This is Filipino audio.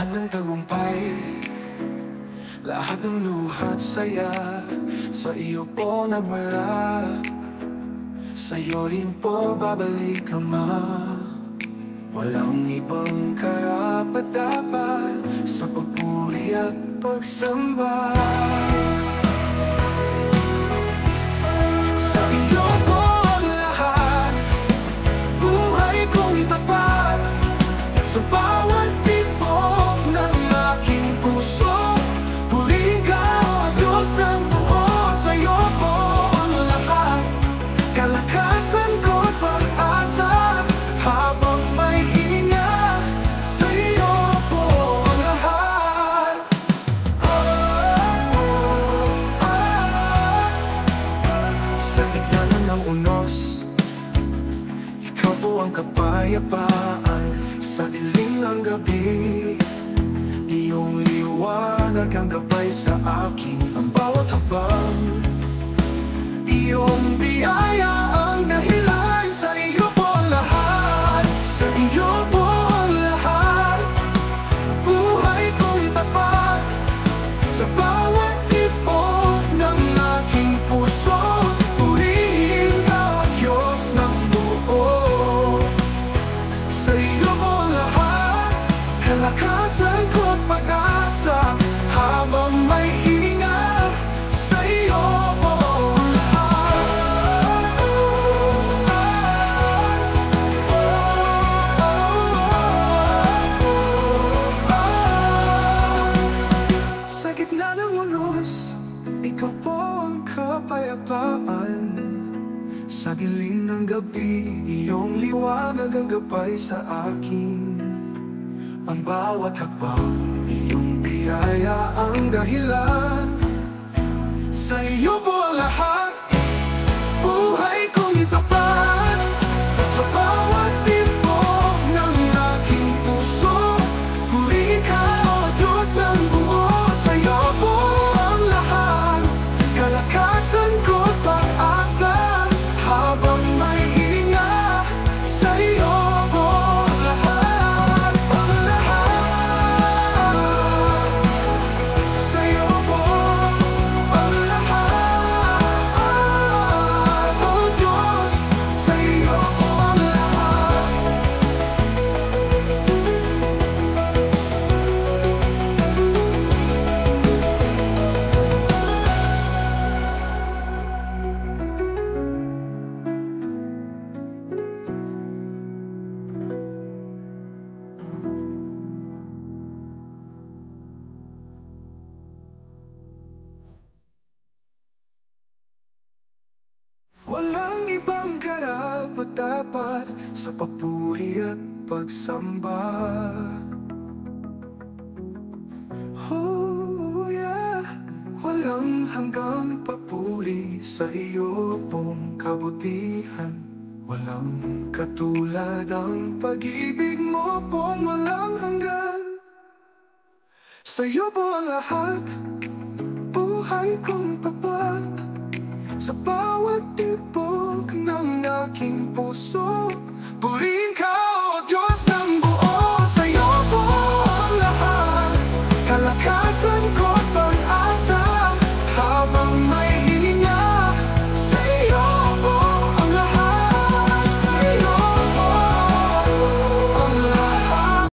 Lahat ng tagumpay, lahat ng luha at saya, sa iyo po nagmula. Sa'yo rin po babalik Ama. Walang ibang karapat-dapat sa papuri at pagsamba. Sa iyo po ang lahat, buhay kong tapat. Sa bawat tibok ng aking puso, purihin ka, O Diyos ng buo. Sa iyo po ang lahat, kalakasan ko't pag-asa. Habang may hininga, sa iyo po ang lahat. Sa gitna ng unos, ikaw po ang kapayapaan. Sa dilim ng gabi, iyong liwanag ang gabay sa akin. Ang bawat habang, iyong biyaya ang dahilan. Sa iyo po ang lahat, sa iyo po ang lahat. Buhay kong tapat, sa bawat tibok ng aking puso. Purihin ka, Diyos ng buo. Sa iyo po ang lahat, kalakasan ko't pag-asa. Habang may hininga, sa iyo po ang lahat. Sa gitna ng unos, ikaw po ang kapayapaan. Sa giling ng gabi, iyong liwanag ang gabay sa akin. Ang bawat hakbang, iyong biyaya ang dahilan. Sa iyo po ang lahat, buhay kong tapat. At sa bawat tibok ng aking puso, purihin ka, O Diyos ng buo. Sa iyo po ang lahat, kalakasan ko't pag-asa. Habang may hininga, sa iyo po ang lahat, ang lahat. Sa iyo po ang lahat, O Diyos. Sa iyo po ang lahat. Walang ibang karapat-dapat sa papuri at pagsamba. Oh yeah, walang hanggang papuri sa iyo pong kabutihan. Walang katulad ang pag-ibig mo pong walang hanggan. Sa iyo po ang lahat, buhay kong tapat. Sa bawat tibok ng aking puso, purihin ka,